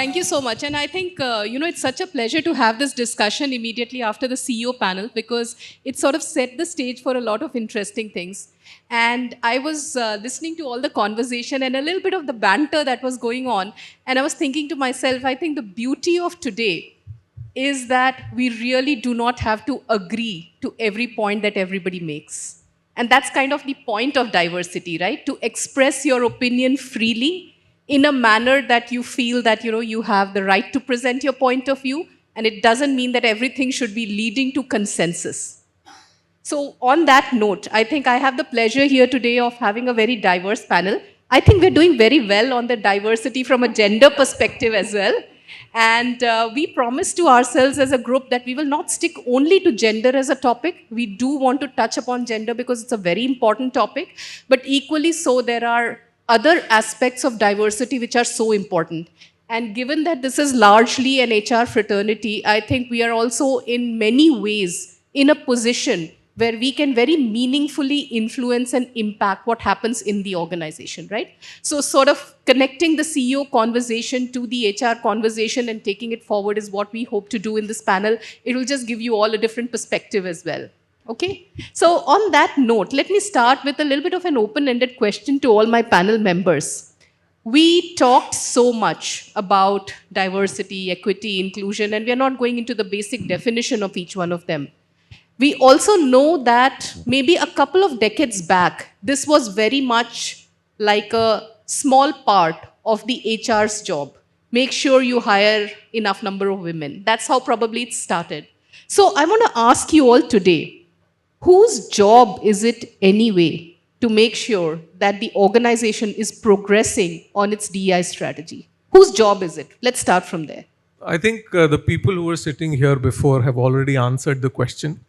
Thank you so much. And I think, it's such a pleasure to have this discussion immediately after the CEO panel because it sort of set the stage for a lot of interesting things. And I was listening to all the conversation and a little bit of the banter that was going on. And I was thinking to myself, I think the beauty of today is that we really do not have to agree to every point that everybody makes. And that's kind of the point of diversity, right? To express your opinion freely in a manner that you feel that you have the right to present your point of view, and it doesn't mean that everything should be leading to consensus. So on that note, I think I have the pleasure here today of having a very diverse panel. I think we're doing very well on the diversity from a gender perspective as well. And we promise to ourselves as a group that we will not stick only to gender as a topic. We do want to touch upon gender because it's a very important topic. But equally so, there are other aspects of diversity which are so important. And given that this is largely an HR fraternity, I think we are also in many ways in a position where we can very meaningfully influence and impact what happens in the organization, right? So sort of connecting the CEO conversation to the HR conversation and taking it forward is what we hope to do in this panel. It will just give you all a different perspective as well. Okay? So on that note, let me start with a little bit of an open-ended question to all my panel members. We talked so much about diversity, equity, inclusion, and we are not going into the basic definition of each one of them. We also know that maybe a couple of decades back, this was very much like a small part of the HR's job. Make sure you hire enough number of women. That's how probably it started. So I want to ask you all today, whose job is it anyway to make sure that the organization is progressing on its DEI strategy? Whose job is it? Let's start from there. I think the people who were sitting here before have already answered the question.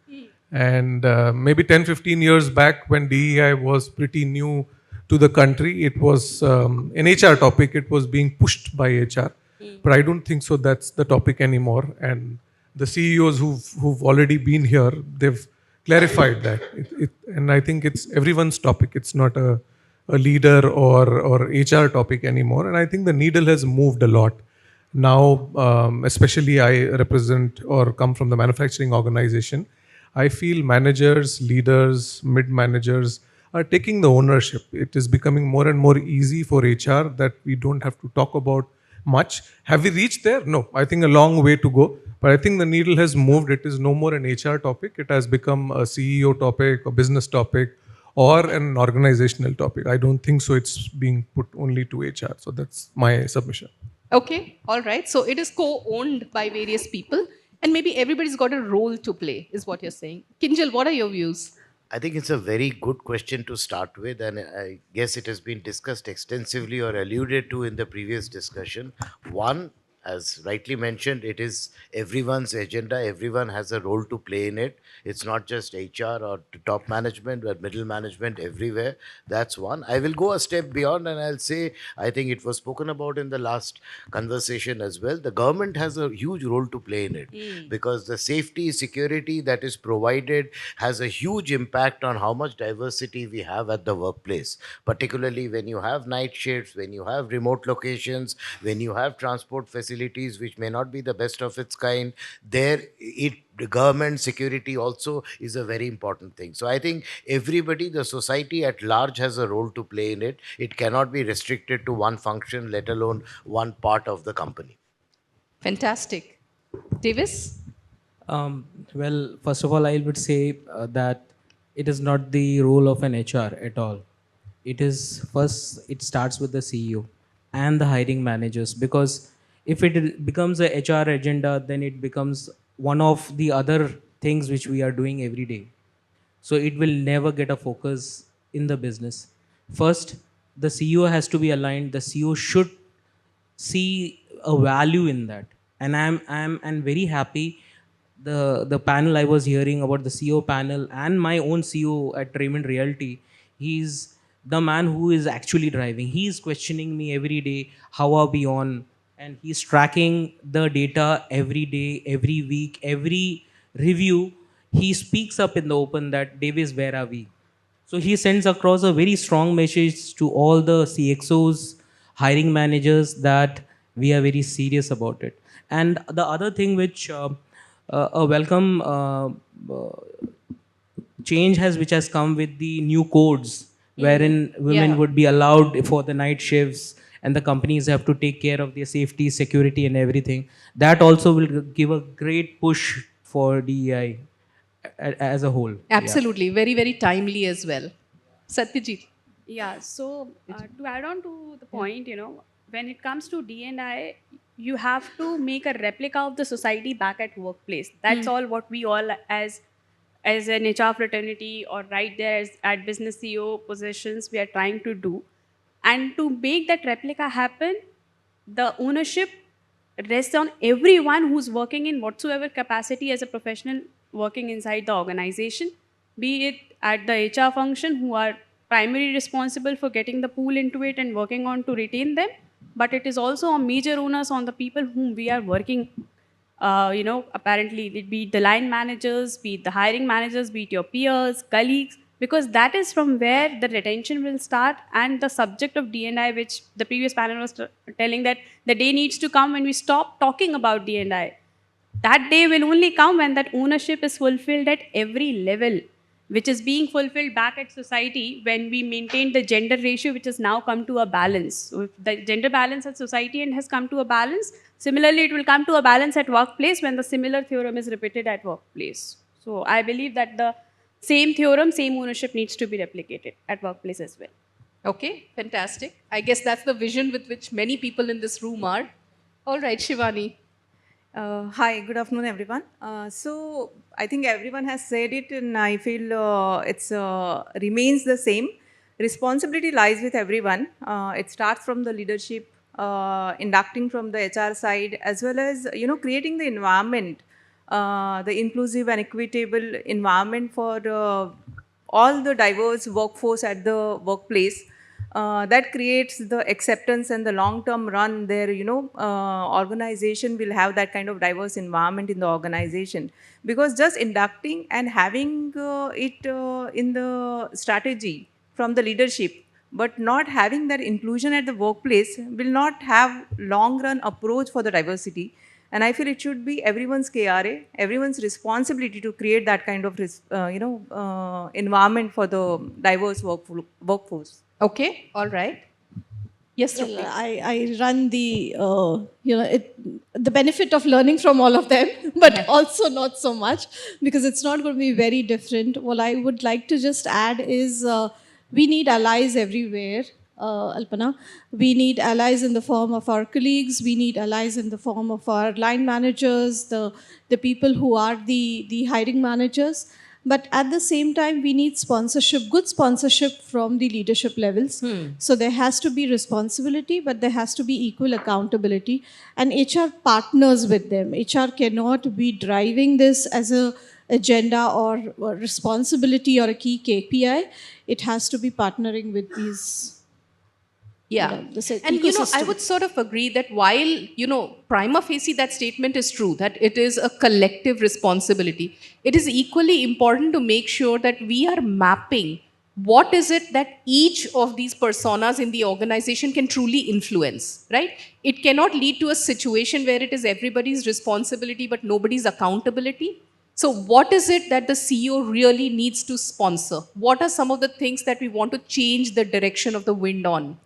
And maybe 10, 15 years back when DEI was pretty new to the country, it was an HR topic. It was being pushed by HR. But I don't think so that's the topic anymore. And the CEOs who've already been here, they've clarified that. And I think it's everyone's topic. It's not a leader or HR topic anymore. And I think the needle has moved a lot. Now, especially I represent or come from the manufacturing organization, I feel managers, leaders, mid-managers are taking the ownership. It is becoming more and more easy for HR that we don't have to talk about much. Have we reached there? No, I think a long way to go. But I think the needle has moved. It is no more an HR topic. It has become a CEO topic, a business topic, or an organizational topic. I don't think so it's being put only to HR. So that's my submission. Okay, all right. So it is co-owned by various people. And maybe everybody's got a role to play, is what you're saying. Kinjal, what are your views? I think it's a very good question to start with, and I guess it has been discussed extensively or alluded to in the previous discussion. One, as rightly mentioned, it is everyone's agenda. Everyone has a role to play in it. It's not just HR or top management, but middle management everywhere. That's one. I will go a step beyond and I'll say, I think it was spoken about in the last conversation as well. The government has a huge role to play in it because the safety, security that is provided has a huge impact on how much diversity we have at the workplace, particularly when you have night shifts, when you have remote locations, when you have transport facilities which may not be the best of its kind. The government security also is a very important thing. So I think everybody, the society at large has a role to play in it. It cannot be restricted to one function, let alone one part of the company. Fantastic. Davis? Well, first of all, I would say that it is not the role of an HR at all. It starts with the CEO and the hiring managers, because if it becomes a HR agenda, then it becomes one of the other things which we are doing every day. So it will never get a focus in the business. First, the CEO has to be aligned. The CEO should see a value in that. And I'm very happy the panel I was hearing about, the CEO panel and my own CEO at Raymond Realty, he's the man who is actually driving. He's questioning me every day, how are we on? And he's tracking the data every day, every week, every review. He speaks up in the open that, Davis, where are we? So he sends across a very strong message to all the CXOs, hiring managers, that We are very serious about it. And the other thing which a welcome change which has come with the new codes, wherein women Yeah. would be allowed for the night shifts, and the companies have to take care of their safety, security, and everything. That also will give a great push for DEI as a whole. Yeah. Absolutely. Very, very timely as well. Satyajit. Yeah, so to add on to the point, when it comes to D&I, you have to make a replica of the society back at workplace. That's all what we all as an HR fraternity or right there at business CEO positions we are trying to do. And to make that replica happen, the ownership rests on everyone who's working in whatsoever capacity as a professional working inside the organization, be it at the HR function who are primarily responsible for getting the pool into it and working on to retain them, but it is also a major onus on the people whom we are working. Apparently it be the line managers, be it the hiring managers, be it your peers, colleagues, because that is from where the retention will start. And the subject of D&I, which the previous panel was telling, that the day needs to come when we stop talking about D&I. That day will only come when that ownership is fulfilled at every level, which is being fulfilled back at society when we maintain the gender ratio, which has now come to a balance. So if the gender balance at society and has come to a balance, similarly, it will come to a balance at workplace when the similar theorem is repeated at workplace. So I believe that the same theorem, same ownership needs to be replicated at workplace as well. Okay, fantastic. I guess that's the vision with which many people in this room are. All right, Shivani. Hi, good afternoon, everyone. So I think everyone has said it, and I feel it's remains the same. Responsibility lies with everyone. It starts from the leadership, inducting from the HR side, as well as creating the environment, the inclusive and equitable environment for all the diverse workforce at the workplace. That creates the acceptance and the long-term run there, organization will have that kind of diverse environment in the organization. Because just inducting and having it in the strategy from the leadership, but not having that inclusion at the workplace will not have long-run approach for the diversity. And I feel it should be everyone's KRA, everyone's responsibility to create that kind of, environment for the diverse workforce. Okay, all right. Yes, Well, Rupni. I run the, the benefit of learning from all of them, but also not so much because it's not going to be very different. What I would like to just add is we need allies everywhere, Alpana. We need allies in the form of our colleagues. We need allies in the form of our line managers, the people who are the hiring managers. But at the same time, we need sponsorship, good sponsorship from the leadership levels. So there has to be responsibility, but there has to be equal accountability. And HR partners with them. HR cannot be driving this as a agenda or responsibility or a key KPI. It has to be partnering with these. Yeah. this And, I ecosystem. would sort of agree that while, prima facie that statement is true, that it is a collective responsibility, it is equally important to make sure that we are mapping what is it that each of these personas in the organization can truly influence, right? It cannot lead to a situation where it is everybody's responsibility but nobody's accountability. So what is it that the CEO really needs to sponsor? What are some of the things that we want to change the direction of the wind on?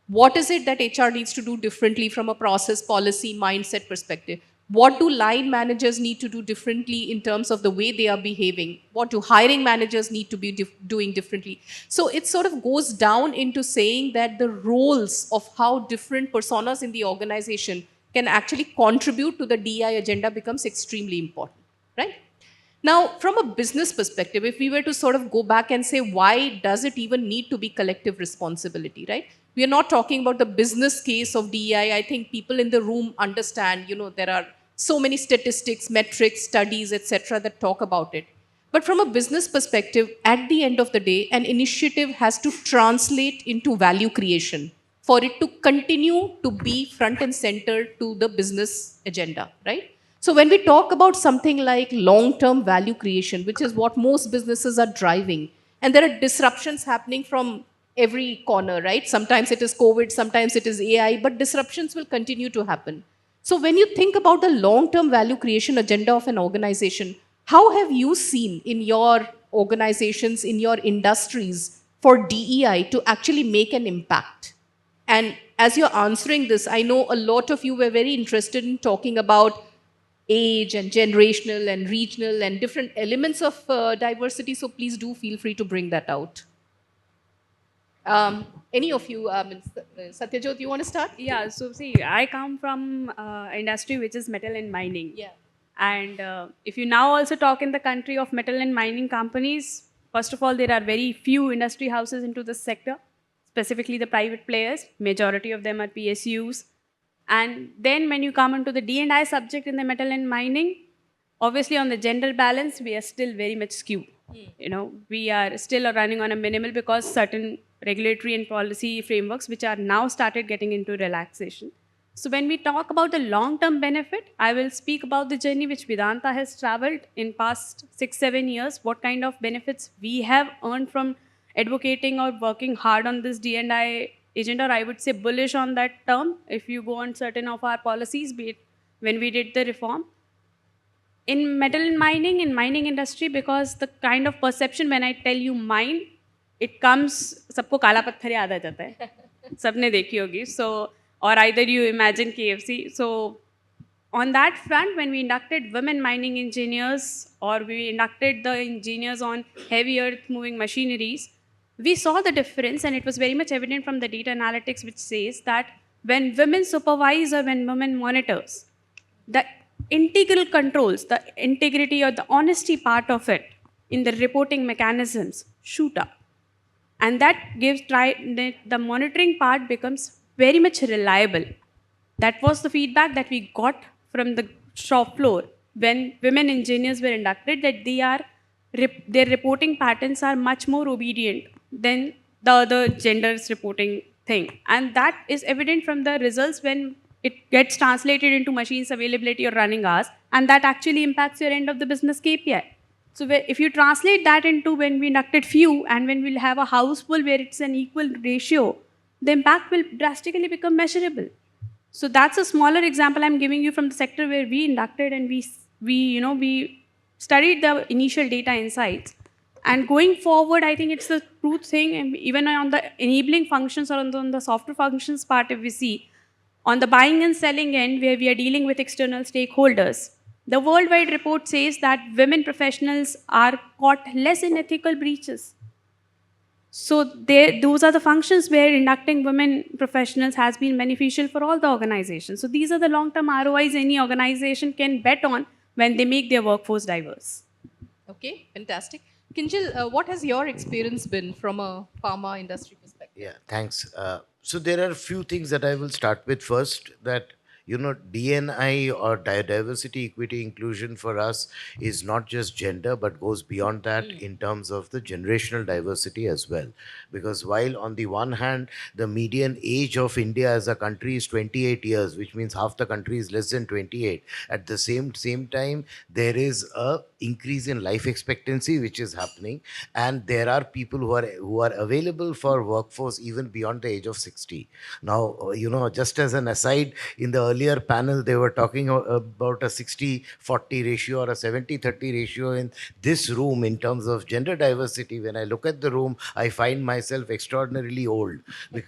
What is it that HR needs to do differently from a process, policy, mindset perspective? What do line managers need to do differently in terms of the way they are behaving? What do hiring managers need to be doing differently? So it sort of goes down into saying that the roles of how different personas in the organization can actually contribute to the DI agenda becomes extremely important, right? Now, from a business perspective, if we were to sort of go back and say, why does it even need to be collective responsibility, right? We are not talking about the business case of DEI. I think people in the room understand, there are so many statistics, metrics, studies, etc., that talk about it. But from a business perspective, at the end of the day, an initiative has to translate into value creation for it to continue to be front and center to the business agenda, right? So when we talk about something like long-term value creation, which is what most businesses are driving, and there are disruptions happening from every corner, right? Sometimes it is COVID, sometimes it is AI, but disruptions will continue to happen. So, when you think about the long term value creation agenda of an organization, how have you seen in your organizations, in your industries, for DEI to actually make an impact? And as you're answering this, I know a lot of you were very interested in talking about age and generational and regional and different elements of diversity. So please do feel free to bring that out. Any of you, Satyajot, you want to start? Yeah, so see, I come from industry which is metal and mining. Yeah. And if you now also talk in the country of metal and mining companies, first of all, there are very few industry houses into this sector, specifically the private players. Majority of them are PSUs. And then when you come into the D&I subject in the metal and mining, obviously on the gender balance, we are still very much skewed. You know, we are still running on a minimal because certain regulatory and policy frameworks which are now started getting into relaxation. So when we talk about the long-term benefit, I will speak about the journey which Vedanta has traveled in past 6-7 years, what kind of benefits we have earned from advocating or working hard on this D&I agenda, or I would say bullish on that term, if you go on certain of our policies, be it when we did the reform. In metal and mining, in mining industry, because the kind of perception when I tell you mine, it comes, सबको काला पत्थर याद आ जाता है, सबने देखी होगी. So, or either you imagine KFC. So, on that front, when we inducted women mining engineers or we inducted the engineers on heavy earth moving machineries, we saw the difference, and it was very much evident from the data analytics which says that when women supervise or when women monitors, the integral controls, the integrity or the honesty part of it in the reporting mechanisms shoot up. And that gives the monitoring part becomes very much reliable. That was the feedback that we got from the shop floor when women engineers were inducted, that their reporting patterns are much more obedient than the other genders reporting thing. And that is evident from the results when it gets translated into machines availability or running hours, and that actually impacts your end of the business KPI. So if you translate that into when we inducted few and when we'll have a house full where it's an equal ratio, the impact will drastically become measurable. So that's a smaller example I'm giving you from the sector where we inducted and we studied the initial data insights. And going forward, I think it's the truth thing, and even on the enabling functions or on the software functions part, if we see, on the buying and selling end, where we are dealing with external stakeholders, the worldwide report says that women professionals are caught less in ethical breaches. So those are the functions where inducting women professionals has been beneficial for all the organizations. So these are the long-term ROIs any organization can bet on when they make their workforce diverse. Okay, fantastic. Kinjal, what has your experience been from a pharma industry perspective? Yeah, thanks. So there are a few things that I will start with first, that DNI or diversity, equity, inclusion for us is not just gender, but goes beyond that in terms of the generational diversity as well. Because while on the one hand, the median age of India as a country is 28 years, which means half the country is less than 28. At the same time, there is a increase in life expectancy which is happening, and there are people who are available for workforce even beyond the age of 60. Now, just as an aside, in the earlier panel they were talking about a 60-40 ratio or a 70-30 ratio in this room in terms of gender diversity. When I look at the room, I find myself extraordinarily old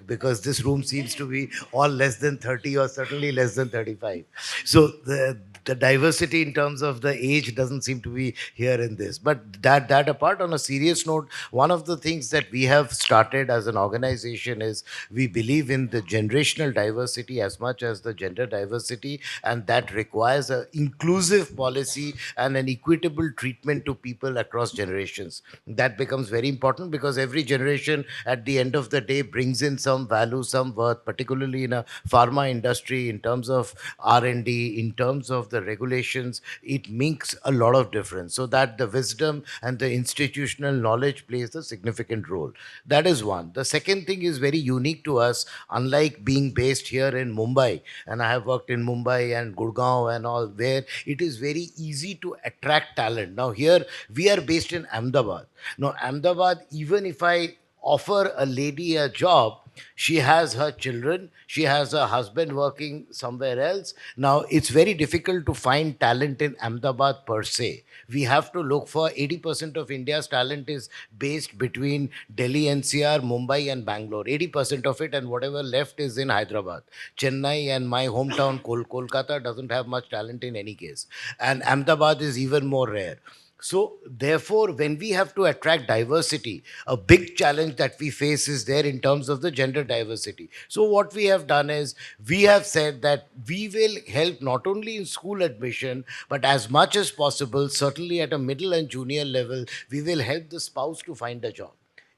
because this room seems to be all less than 30 or certainly less than 35. So the diversity in terms of the age doesn't seem to be here in this. But that apart, on a serious note, one of the things that we have started as an organization is we believe in the generational diversity as much as the gender diversity, and that requires an inclusive policy and an equitable treatment to people across generations. That becomes very important because every generation at the end of the day brings in some value, some worth, particularly in a pharma industry, in terms of R&D, in terms of the regulations. It makes a lot of difference, so that the wisdom and the institutional knowledge plays a significant role. That is one. The second thing is very unique to us, unlike being based here in Mumbai, and I have worked in Mumbai and Gurgaon and all, where it is very easy to attract talent. Now here we are based in Ahmedabad. Now Ahmedabad, even if I offer a lady a job, she has her children, she has her husband working somewhere else. Now, it's very difficult to find talent in Ahmedabad per se. We have to look for 80% of India's talent is based between Delhi NCR, Mumbai, and Bangalore. 80% of it, and whatever left is in Hyderabad. Chennai and my hometown, Kolkata, doesn't have much talent in any case. And Ahmedabad is even more rare. So, therefore, when we have to attract diversity, a big challenge that we face is there in terms of the gender diversity. So, what we have done is we have said that we will help not only in school admission, but as much as possible, certainly at a middle and junior level, we will help the spouse to find a job.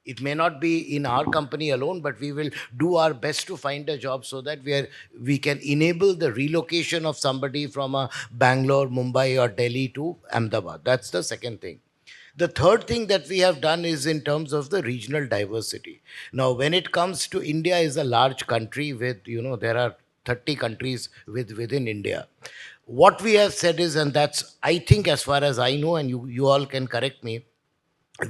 It may not be in our company alone, but we will do our best to find a job so that we can enable the relocation of somebody from a Bangalore, Mumbai, or Delhi to Ahmedabad. That's the second thing. The third thing that we have done is in terms of the regional diversity. Now, when it comes to India is a large country with, there are 30 countries within India. What we have said is, and that's, I think, as far as I know, and you all can correct me,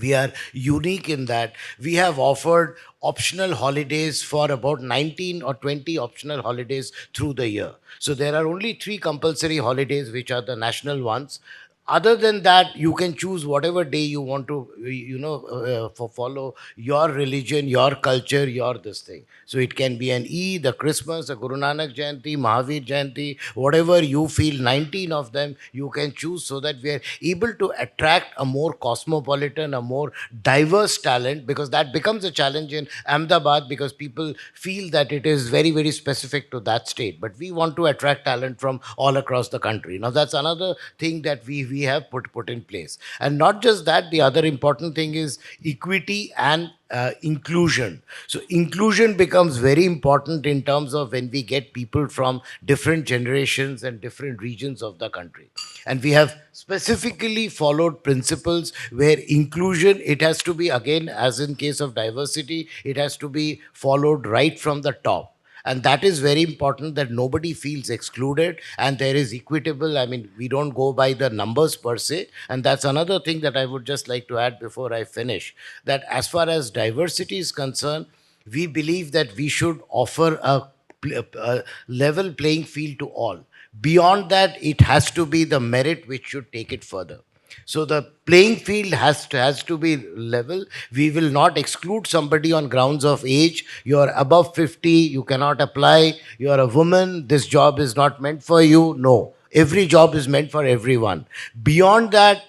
we are unique in that we have offered optional holidays for about 19 or 20 optional holidays through the year. So there are only 3 compulsory holidays, which are the national ones. Other than that, you can choose whatever day you want to, follow your religion, your culture, your this thing. So it can be an Eid, a Christmas, a Guru Nanak Jayanti, Mahavir Jayanti, whatever you feel, 19 of them you can choose, so that we are able to attract a more cosmopolitan, a more diverse talent, because that becomes a challenge in Ahmedabad because people feel that it is very, very specific to that state. But we want to attract talent from all across the country. Now, that's another thing that we have put in place. And not just that, the other important thing is equity and inclusion. So inclusion becomes very important in terms of when we get people from different generations and different regions of the country. And we have specifically followed principles where inclusion, it has to be, again, as in case of diversity, it has to be followed right from the top. And that is very important, that nobody feels excluded and there is equitable. I mean, we don't go by the numbers per se. And that's another thing that I would just like to add before I finish, that as far as diversity is concerned, we believe that we should offer a level playing field to all. Beyond that, it has to be the merit which should take it further. So the playing field has to be level. We will not exclude somebody on grounds of age. You are above 50, you cannot apply. You are a woman, this job is not meant for you. No, every job is meant for everyone. Beyond that,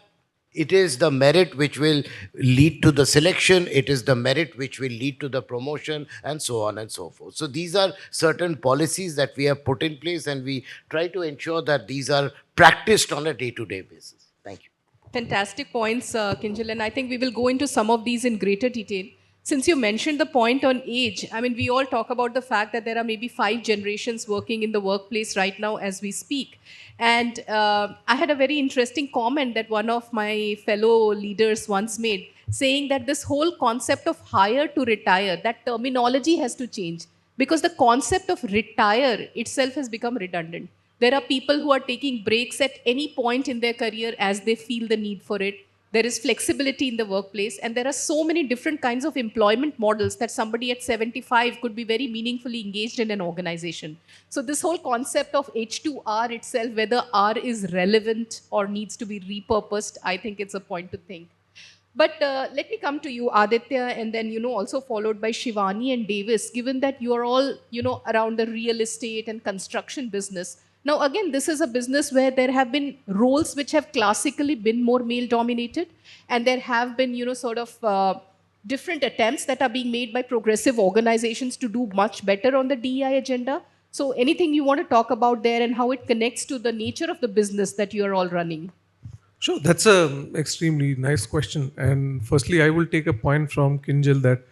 it is the merit which will lead to the selection. It is the merit which will lead to the promotion, and so on and so forth. So these are certain policies that we have put in place, and we try to ensure that these are practiced on a day-to-day basis. Thank you. Fantastic points, Kinjal, and I think we will go into some of these in greater detail. Since you mentioned the point on age, I mean, we all talk about the fact that there are maybe 5 generations working in the workplace right now as we speak. And I had a very interesting comment that one of my fellow leaders once made, saying that this whole concept of hire to retire, that terminology has to change, because the concept of retire itself has become redundant. There are people who are taking breaks at any point in their career as they feel the need for it. There is flexibility in the workplace, and there are so many different kinds of employment models that somebody at 75 could be very meaningfully engaged in an organization. So this whole concept of H2R itself, whether R is relevant or needs to be repurposed, I think it's a point to think. But let me come to you, Aditya, and then, also followed by Shivani and Davis, given that you are all, around the real estate and construction business. Now, again, this is a business where there have been roles which have classically been more male-dominated, and there have been, different attempts that are being made by progressive organizations to do much better on the DEI agenda. So anything you want to talk about there and how it connects to the nature of the business that you are all running? Sure, that's an extremely nice question. And firstly, I will take a point from Kinjal that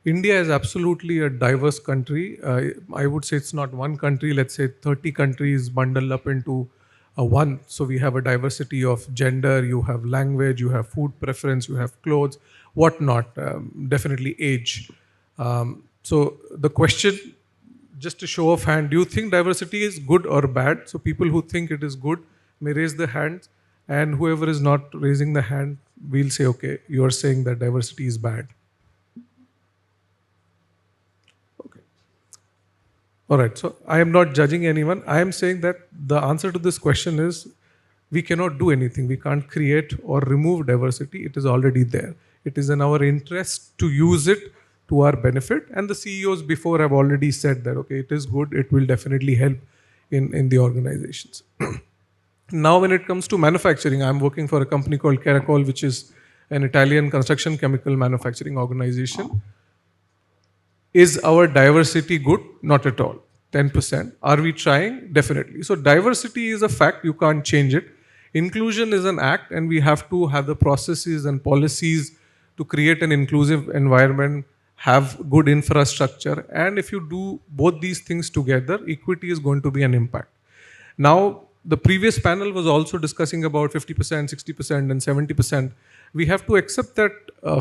India is absolutely a diverse country. I would say it's not one country, let's say 30 countries bundled up into one. So we have a diversity of gender, you have language, you have food preference, you have clothes, whatnot, definitely age. So the question, just a show of hand, do you think diversity is good or bad? So people who think it is good may raise their hands, and whoever is not raising the hand, we'll say, okay, you're saying that diversity is bad. All right. So I am not judging anyone. I am saying that the answer to this question is we cannot do anything. We can't create or remove diversity. It is already there. It is in our interest to use it to our benefit. And the CEOs before have already said that, okay, it is good. It will definitely help in the organizations. Now, when it comes to manufacturing, I'm working for a company called Caracol, which is an Italian construction chemical manufacturing organization. Is our diversity good? Not at all. 10%. Are we trying? Definitely. So diversity is a fact. You can't change it. Inclusion is an act, and we have to have the processes and policies to create an inclusive environment, have good infrastructure. And if you do both these things together, equity is going to be an impact. Now, the previous panel was also discussing about 50%, 60%, and 70%. We have to accept that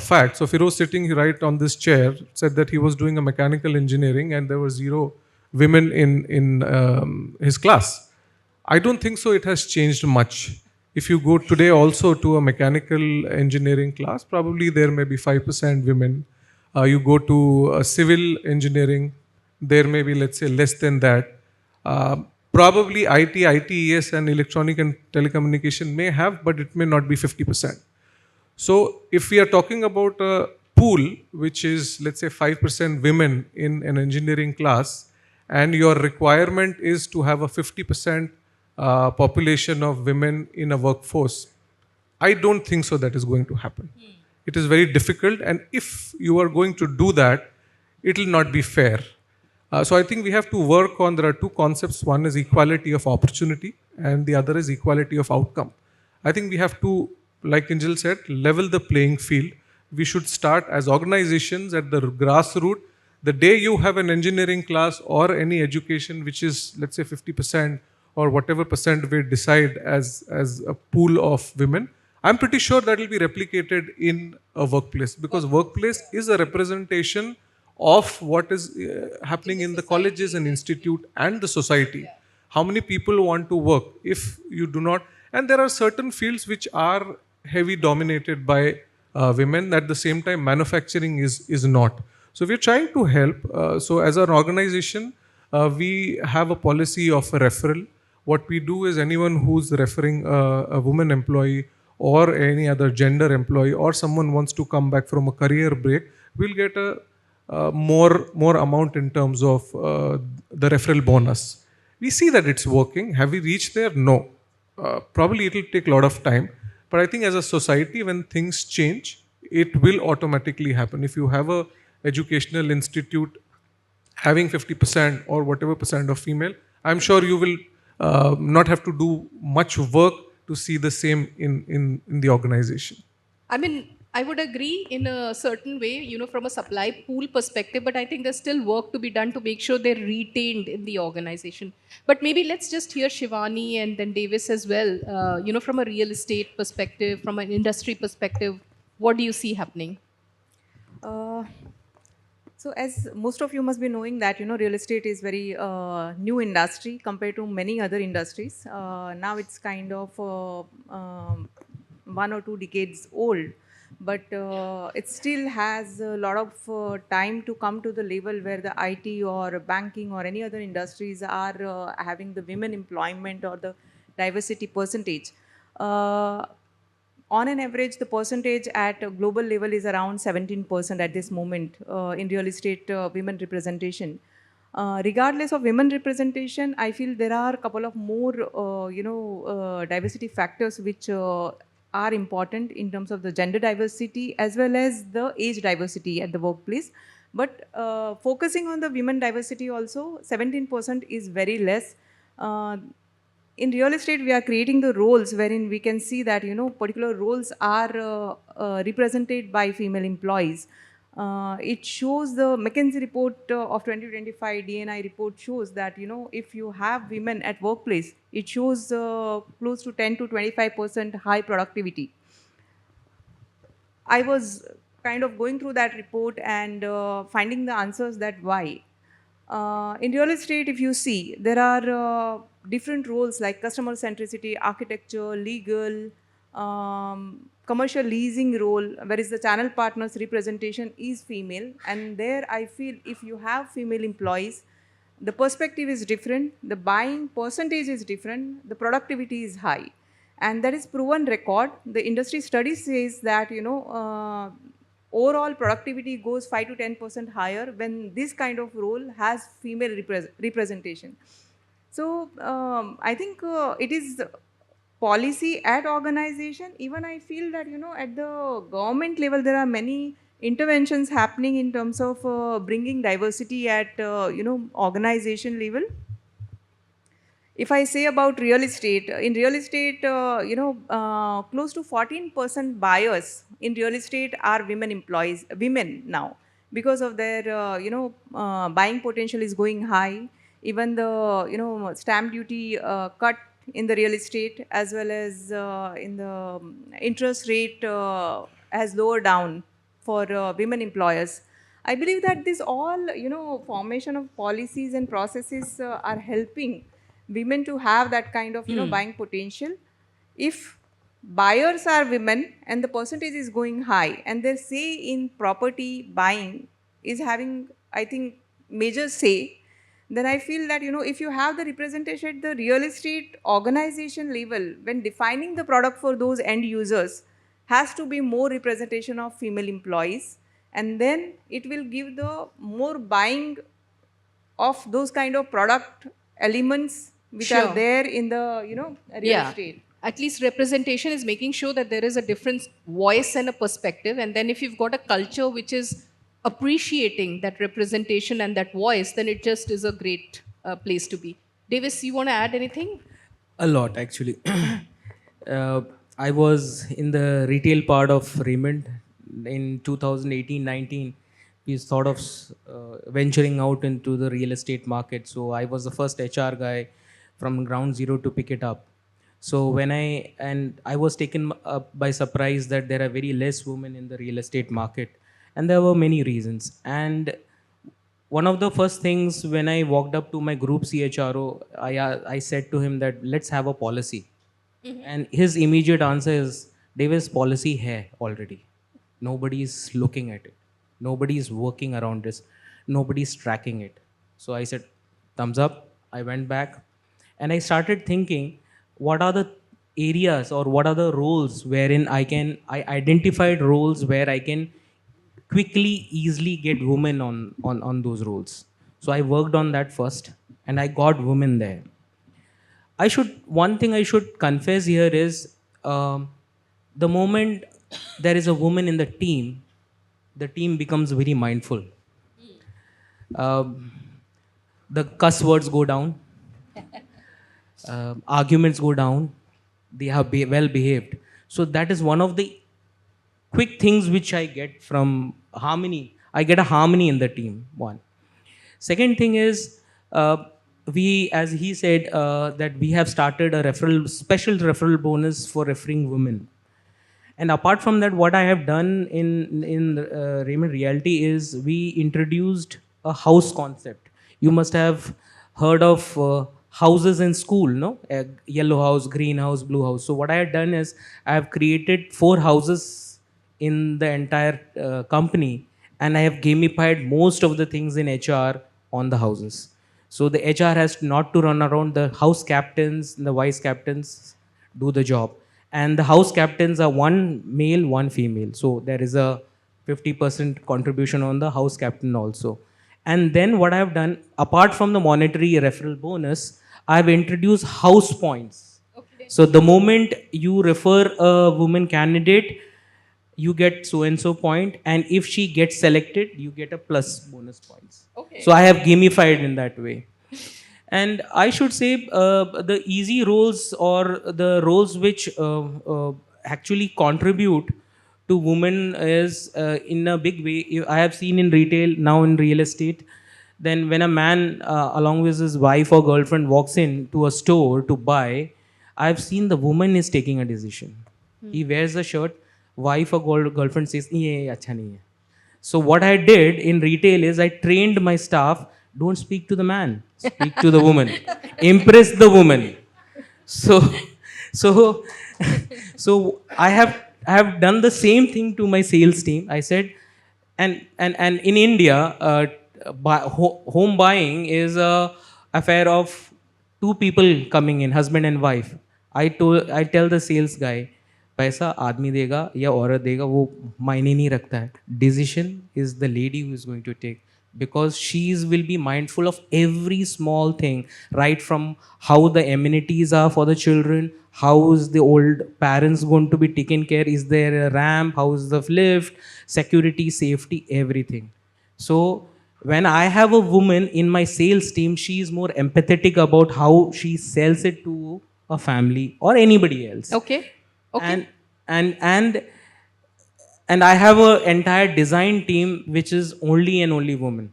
fact. So Firoz sitting right on this chair said that he was doing a mechanical engineering and there were 0 women in his class. I don't think so it has changed much. If you go today also to a mechanical engineering class, probably there may be 5% women. You go to civil engineering, there may be, let's say, less than that. Probably IT, ITES and electronic and telecommunication may have, but it may not be 50%. So if we are talking about a pool, which is, let's say, 5% women in an engineering class, and your requirement is to have a 50% population of women in a workforce, I don't think so that is going to happen. It is very difficult, and if you are going to do that, it will not be fair. So I think we have to work on, there are 2 concepts. One is equality of opportunity, and the other is equality of outcome. I think we have to, like Angel said, level the playing field. We should start as organizations at the grassroots. The day you have an engineering class or any education which is, let's say, 50% or whatever percent we decide as a pool of women, I'm pretty sure that will be replicated in a workplace, because workplace is a representation of what is happening in the colleges and institute and the society. How many people want to work? If you do not, and there are certain fields which are heavy dominated by women, at the same time manufacturing is not. So we're trying to help. So as an organization, we have a policy of a referral. What we do is anyone who's referring a woman employee or any other gender employee, or someone wants to come back from a career break, will get a more amount in terms of the referral bonus. We see that it's working. Have we reached there? No. Probably it will take a lot of time. But I think as a society, when things change, it will automatically happen. If you have a educational institute having 50% or whatever percent of female, I'm sure you will not have to do much work to see the same in the organization. I mean, I would agree in a certain way, from a supply pool perspective, but I think there's still work to be done to make sure they're retained in the organization. But maybe let's just hear Shivani and then Davis as well, from a real estate perspective, from an industry perspective, what do you see happening? So as most of you must be knowing that, real estate is very new industry compared to many other industries. Now it's kind of 1 or 2 decades old, but it still has a lot of time to come to the level where the IT or banking or any other industries are having the women employment or the diversity percentage. On an average, the percentage at a global level is around 17% at this moment in real estate women representation. Regardless of women representation, I feel there are a couple of more, diversity factors which are important in terms of the gender diversity as well as the age diversity at the workplace. But focusing on the women diversity also, 17% is very less. In real estate, we are creating the roles wherein we can see that, particular roles are represented by female employees. It shows the McKinsey report of 2025 DNI report shows that, if you have women at workplace, it shows close to 10 to 25% high productivity. I was kind of going through that report and finding the answers that why. In real estate, if you see, there are different roles like customer centricity, architecture, legal, commercial leasing role, whereas the channel partners representation is female. And there I feel if you have female employees, the perspective is different, the buying percentage is different, the productivity is high. And that is proven record. The industry study says that, overall productivity goes 5 to 10% higher when this kind of role has female representation. So I think it is policy at organization. Even I feel that, at the government level, there are many interventions happening in terms of bringing diversity at, organization level. If I say about real estate, in real estate, close to 14% buyers in real estate are women now, because of their, buying potential is going high. Even the, stamp duty cut in the real estate, as well as in the interest rate has lowered down for women employers. I believe that this all, formation of policies and processes are helping women to have that kind of, buying potential. If buyers are women and the percentage is going high, and their say in property buying is having, I think, major say, then I feel that, if you have the representation at the real estate organization level, when defining the product for those end users, has to be more representation of female employees, and then it will give the more buying of those kind of product elements which Sure. are there in the, real estate. At least representation is making sure that there is a different voice and a perspective. And then if you've got a culture which is appreciating that representation and that voice, then it just is a great place to be. Davis, you want to add anything? A lot, actually. I was in the retail part of Raymond in 2018-19. We thought of venturing out into the real estate market. So I was the first HR guy from ground zero to pick it up. So when I was taken up by surprise that there are very less women in the real estate market, and there were many reasons. And one of the first things when I walked up to my group CHRO, I said to him that let's have a policy. And his immediate answer is, Davis, policy hai already. Nobody's looking at it. Nobody's working around this. Nobody's tracking it. So I said, thumbs up. I went back and I started thinking, what are the areas or what are the roles wherein I identified roles where I can quickly, easily get women on those roles. So I worked on that first and I got women there. One thing I should confess here is the moment there is a woman in the team becomes very mindful. The cuss words go down, arguments go down, they are well behaved. So that is one of the quick things which I get from harmony. I get a harmony in the team, one. Second thing is, we, as he said, that we have started a special referral bonus for referring women. And apart from that, what I have done in Raymond Realty is we introduced a house concept. You must have heard of houses in school, no? A yellow house, green house, blue house. So what I have done is I have created 4 houses in the entire company, and I have gamified most of the things in HR on the houses. So the HR has not to run around. The house captains and the vice captains do the job. And the house captains are 1 male, 1 female. So there is a 50% contribution on the house captain also. And then what I have done, apart from the monetary referral bonus, I have introduced house points. Okay. So the moment you refer a woman candidate, you get so-and-so point. And if she gets selected, you get a plus bonus points. Okay. So I have gamified in that way. And I should say the easy roles or the roles which actually contribute to women is in a big way. I have seen in retail, now in real estate, then when a man along with his wife or girlfriend walks in to a store to buy, I've seen the woman is taking a decision. He wears a shirt, wife or girlfriend says, "Ye acha nahi hai." So what I did in retail is I trained my staff, don't speak to the man, speak to the woman. Impress the woman. So I have done the same thing to my sales team. I said, and in India, home buying is a affair of two people coming in, husband and wife. I tell the sales guy, पैसा आदमी देगा या औरत देगा वो मायने नहीं रखता है. Decision is the lady who is going to take, because she will be mindful of every small thing, right from how the amenities are for the children, how is the old parents going to be taken care, is there a ramp, how is the lift, security, safety, everything. So when I have a woman in my sales team, she is more empathetic about how she sells it to a family or anybody else. Okay. Okay. And I have an entire design team which is only and only women.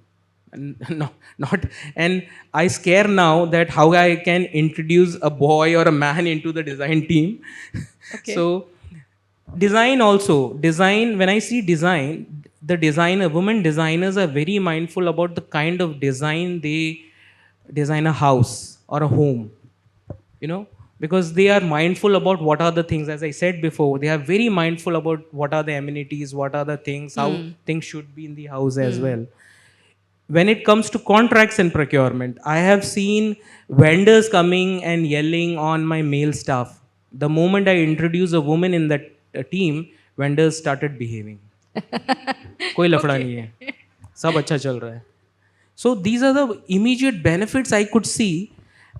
And no, not, and I scare now that how I can introduce a boy or a man into the design team. Okay. So design also, design, when I see design, the designer, women designers are very mindful about the kind of design they design a house or a home, you know, because they are mindful about what are the things, as I said before, they are very mindful about what are the amenities, what are the things, how things should be in the house as well. When it comes to contracts and procurement, I have seen vendors coming and yelling on my male staff. The moment I introduce a woman in that team, vendors started behaving. कोई लफड़ा नहीं है, सब अच्छा चल रहा है. So these are the immediate benefits I could see,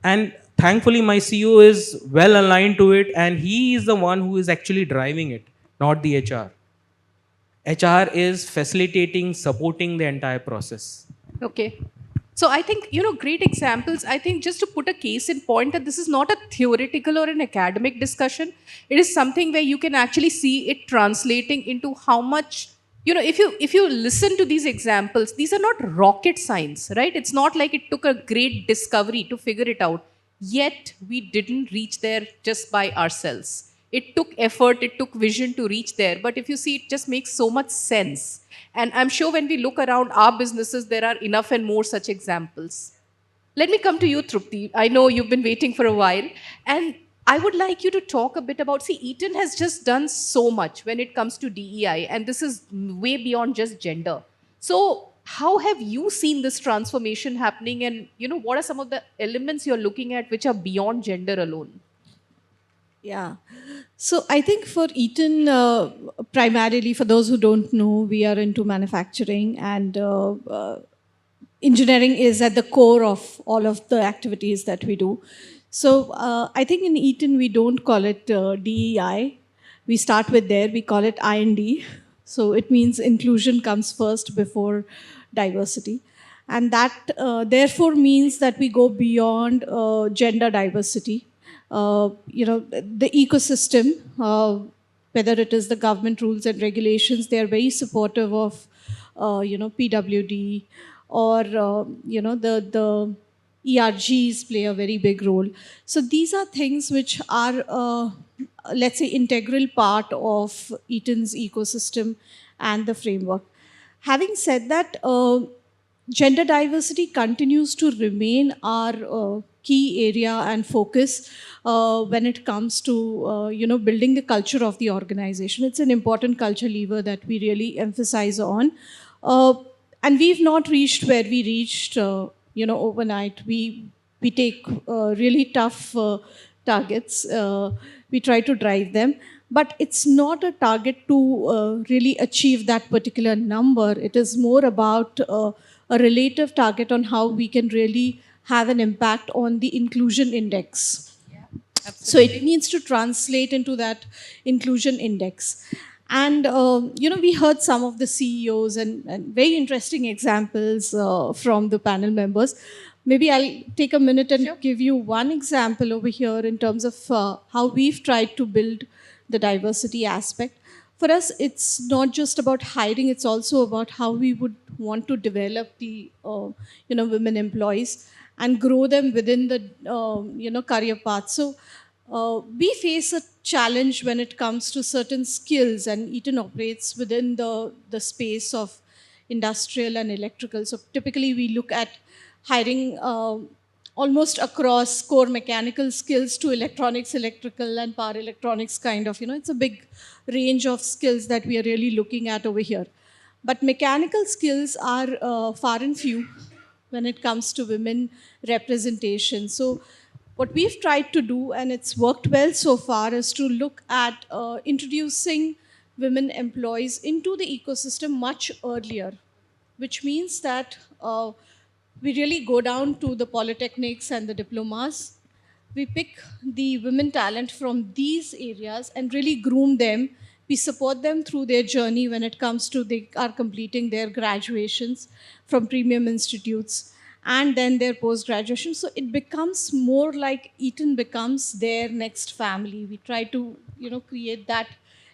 and thankfully my CEO is well aligned to it, and he is the one who is actually driving it, not the HR. HR is facilitating, supporting the entire process. Okay. So I think, great examples. I think just to put a case in point that this is not a theoretical or an academic discussion. It is something where you can actually see it translating into how much, if you listen to these examples, these are not rocket science, right? It's not like it took a great discovery to figure it out. Yet we didn't reach there just by ourselves. It took effort, it took vision to reach there. But if you see, it just makes so much sense. And I'm sure when we look around our businesses, there are enough and more such examples. Let me come to you, Trupti. I know you've been waiting for a while. And I would like you to talk a bit about, Eaton has just done so much when it comes to DEI, and this is way beyond just gender. So how have you seen this transformation happening, and what are some of the elements you're looking at which are beyond gender alone? Yeah. So I think for Eaton, primarily for those who don't know, we are into manufacturing, and engineering is at the core of all of the activities that we do. So I think in Eaton, we don't call it DEI. We start with there, we call it IND. So it means inclusion comes first before diversity. And that therefore means that we go beyond gender diversity. The ecosystem, whether it is the government rules and regulations, they are very supportive of, PWD, or, the ERGs play a very big role. So these are things which are, let's say, integral part of Eaton's ecosystem and the framework. Having said that, gender diversity continues to remain our key area and focus when it comes to building the culture of the organization. It's an important culture lever that we really emphasize on, and we've not reached where we reached overnight. We take really tough targets. We try to drive them, but it's not a target to really achieve that particular number. It is more about a relative target on how we can really have an impact on the inclusion index. Yeah, so it needs to translate into that inclusion index. And, we heard some of the CEOs and very interesting examples from the panel members. Maybe I'll take a minute and give you one example over here in terms of how we've tried to build the diversity aspect. For us, it's not just about hiring, it's also about how we would want to develop the, women employees and grow them within the, career path. So we face a challenge when it comes to certain skills, and Eaton operates within the space of industrial and electrical. So typically we look at hiring almost across core mechanical skills to electronics, electrical, and power electronics kind of, it's a big range of skills that we are really looking at over here. But mechanical skills are far and few when it comes to women representation. So, what we've tried to do, and it's worked well so far, is to look at introducing women employees into the ecosystem much earlier, which means that we really go down to the polytechnics and the diplomas. We pick the women talent from these areas and really groom them. We support them through their journey when it comes to they are completing their graduations from premium institutes and then their post graduation. So it becomes more like Eton becomes their next family. We try to create that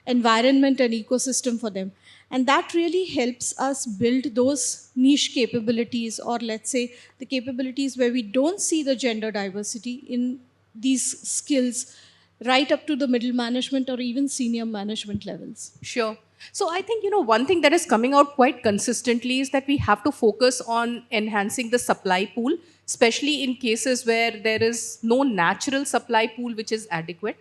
environment and ecosystem for them, and that really helps us build those niche capabilities, or let's say the capabilities where we don't see the gender diversity in these skills right up to the middle management or even senior management levels. Sure. So I think, one thing that is coming out quite consistently is that we have to focus on enhancing the supply pool, especially in cases where there is no natural supply pool which is adequate.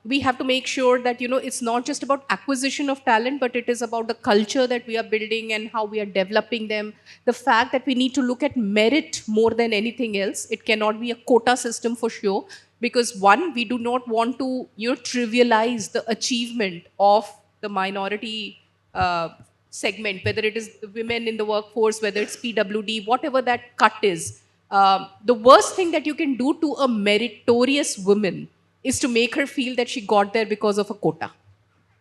We have to make sure that, it's not just about acquisition of talent, but it is about the culture that we are building and how we are developing them. The fact that we need to look at merit more than anything else. It cannot be a quota system for sure. Because one, we do not want to, trivialize the achievement of the minority segment, whether it is the women in the workforce, whether it's PWD, whatever that cut is. The worst thing that you can do to a meritorious woman is to make her feel that she got there because of a quota.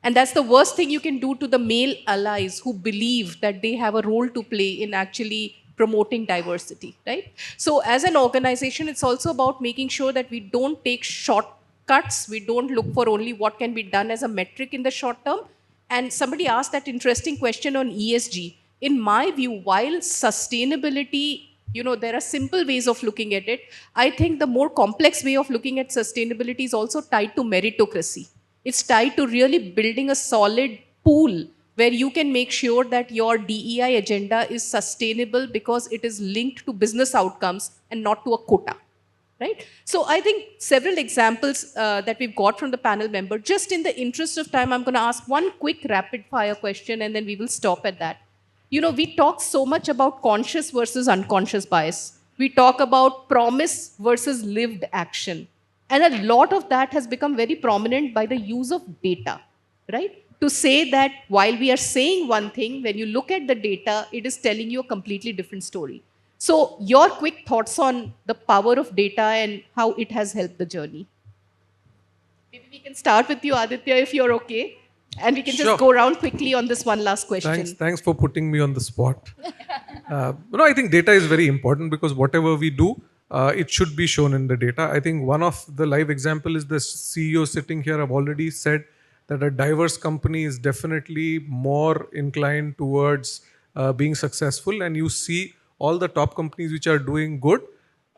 And that's the worst thing you can do to the male allies who believe that they have a role to play in actually promoting diversity, right? So as an organization, it's also about making sure that we don't take shortcuts. We don't look for only what can be done as a metric in the short term. And somebody asked that interesting question on ESG. In my view, while sustainability, there are simple ways of looking at it, I think the more complex way of looking at sustainability is also tied to meritocracy. It's tied to really building a solid pool where you can make sure that your DEI agenda is sustainable because it is linked to business outcomes and not to a quota, right? So I think several examples that we've got from the panel member. Just in the interest of time, I'm going to ask one quick rapid fire question and then we will stop at that. We talk so much about conscious versus unconscious bias. We talk about promise versus lived action. And a lot of that has become very prominent by the use of data, right? To say that while we are saying one thing, when you look at the data, it is telling you a completely different story. So your quick thoughts on the power of data and how it has helped the journey. Maybe we can start with you, Aditya, if you're okay. And we can Sure. just go around quickly on this one last question. Thanks for putting me on the spot. I think data is very important because whatever we do, it should be shown in the data. I think one of the live example is the CEO sitting here. I've already said that a diverse company is definitely more inclined towards being successful. And you see all the top companies which are doing good,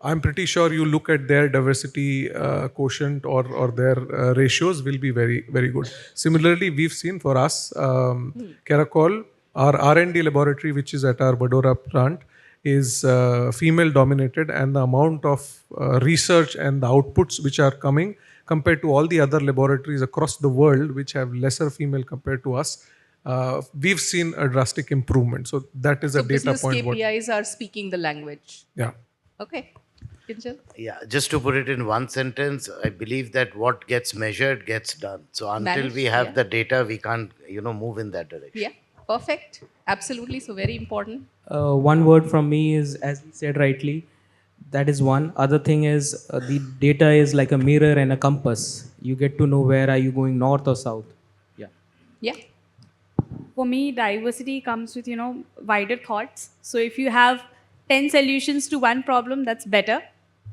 I'm pretty sure you look at their diversity quotient or their ratios will be very, very good. Similarly, we've seen for us, Caracol, our R&D laboratory, which is at our Vadodara plant, is female dominated, and the amount of research and the outputs which are coming compared to all the other laboratories across the world which have lesser female compared to us, we've seen a drastic improvement. So that is a data business point. KPIs are speaking the language. Yeah. Okay. Kinjal? Yeah, just to put it in one sentence, I believe that what gets measured gets done. So until Managed, we have yeah. the data, we can't, move in that direction. Yeah, perfect. Absolutely. So very important. One word from me is, as we said rightly, that is one. Other thing is the data is like a mirror and a compass. You get to know where are you going, north or south. Yeah. Yeah. For me, diversity comes with, wider thoughts. So if you have 10 solutions to one problem, that's better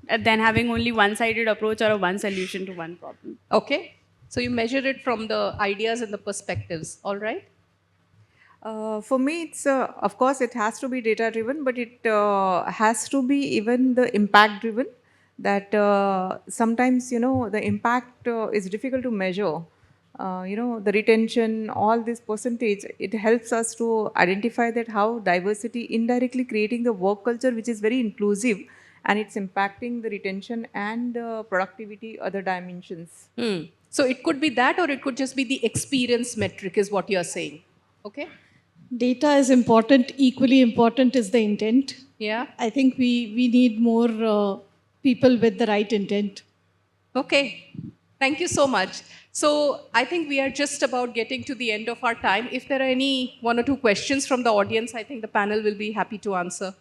than having only one-sided approach or a one solution to one problem. Okay. So you measure it from the ideas and the perspectives. All right. For me, it's of course it has to be data driven, but it has to be even the impact driven. That sometimes the impact is difficult to measure. The retention, all this percentage, it helps us to identify that how diversity indirectly creating the work culture which is very inclusive, and it's impacting the retention and productivity, other dimensions. So it could be that, or it could just be the experience metric, is what you're saying. Okay. Data is important. Equally important is the intent. Yeah. I think we need more people with the right intent. Okay. Thank you so much. So I think we are just about getting to the end of our time. If there are any one or two questions from the audience, I think the panel will be happy to answer.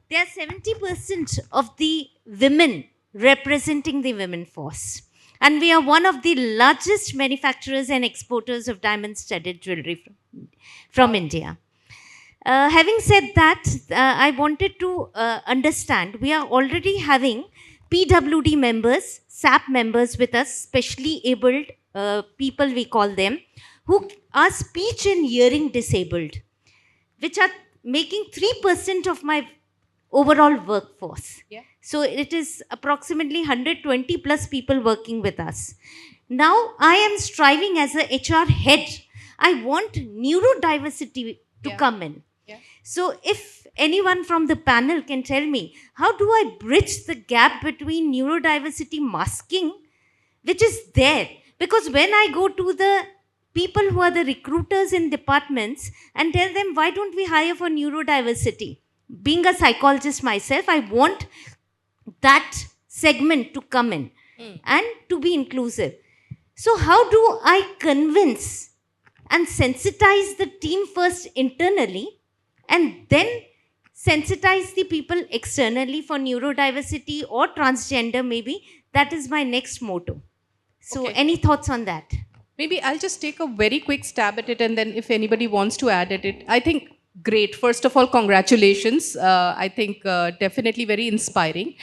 There are 70% of the women representing the women force. And we are one of the largest manufacturers and exporters of diamond studded jewelry from India. Having said that, I wanted to understand we are already having PWD members, SAP members with us, specially abled people, we call them, who are speech and hearing disabled, which are making 3% of my overall workforce. Yeah. So it is approximately 120 plus people working with us. Now I am striving as a HR head. I want neurodiversity to come in. Yeah. So if anyone from the panel can tell me, how do I bridge the gap between neurodiversity masking, which is there? Because when I go to the people who are the recruiters in departments and tell them, why don't we hire for neurodiversity? Being a psychologist myself, I want that segment to come in and to be inclusive. So how do I convince and sensitize the team first internally and then sensitize the people externally for neurodiversity or transgender maybe? That is my next motto. So Okay. any thoughts on that? Maybe I'll just take a very quick stab at it, and then if anybody wants to add at it, I think great. First of all, congratulations. I think definitely very inspiring.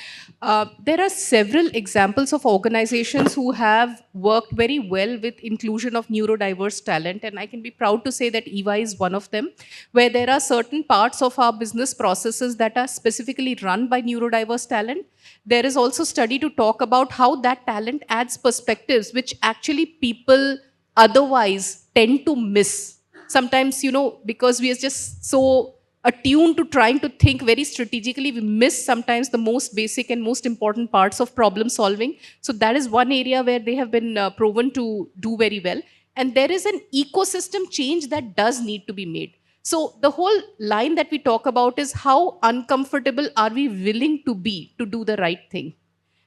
There are several examples of organizations who have worked very well with inclusion of neurodiverse talent, and I can be proud to say that EY is one of them, where there are certain parts of our business processes that are specifically run by neurodiverse talent. There is also study to talk about how that talent adds perspectives which actually people otherwise tend to miss. Sometimes, because we are just so attuned to trying to think very strategically, we miss sometimes the most basic and most important parts of problem solving. So that is one area where they have been proven to do very well. And there is an ecosystem change that does need to be made. So the whole line that we talk about is how uncomfortable are we willing to be to do the right thing?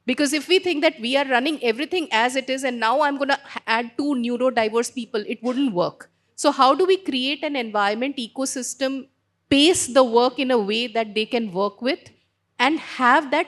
Because if we think that we are running everything as it is and now I'm going to add 2 neurodiverse people, it wouldn't work. So how do we create an environment ecosystem, pace the work in a way that they can work with and have that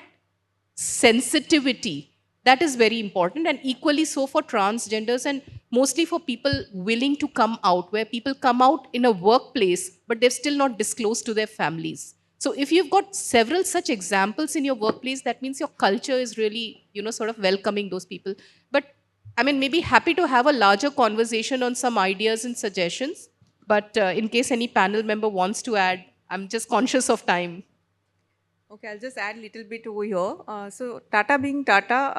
sensitivity? That is very important, and equally so for transgenders and mostly for people willing to come out, where people come out in a workplace, but they've still not disclosed to their families. So if you've got several such examples in your workplace, that means your culture is really, sort of welcoming those people. But I mean, maybe happy to have a larger conversation on some ideas and suggestions. But in case any panel member wants to add, I'm just conscious of time. Okay, I'll just add a little bit over here. So Tata being Tata,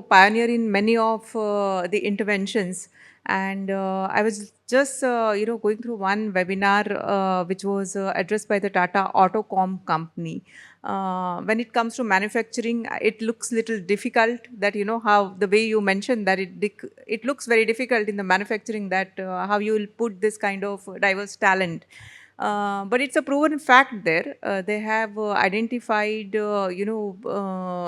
pioneer in many of the interventions. And I was just, going through one webinar which was addressed by the Tata Autocom company. When it comes to manufacturing, it looks little difficult that, how the way you mentioned that it looks very difficult in the manufacturing that how you will put this kind of diverse talent. But it's a proven fact there. They have identified,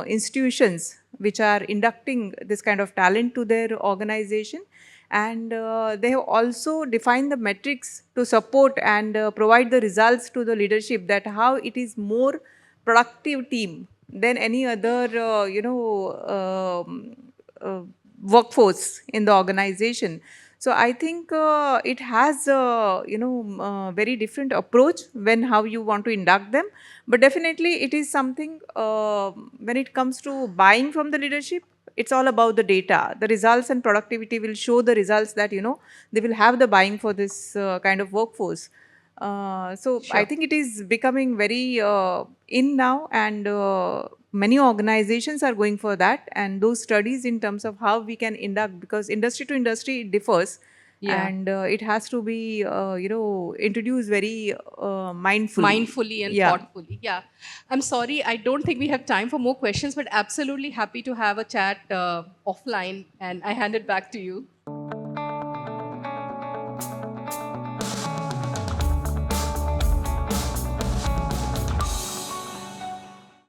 institutions which are inducting this kind of talent to their organization. And they have also defined the metrics to support and provide the results to the leadership that how it is more productive team than any other, workforce in the organization. So I think it has a very different approach when how you want to induct them. But definitely it is something when it comes to buying from the leadership, it's all about the data. The results and productivity will show the results that, they will have the buying for this kind of workforce. So I think it is becoming very in now, and many organizations are going for that, and those studies in terms of how we can induct, because industry to industry it differs. Yeah. And it has to be, introduced very Mindfully and Yeah. thoughtfully. Yeah. I'm sorry, I don't think we have time for more questions, but absolutely happy to have a chat offline, and I hand it back to you.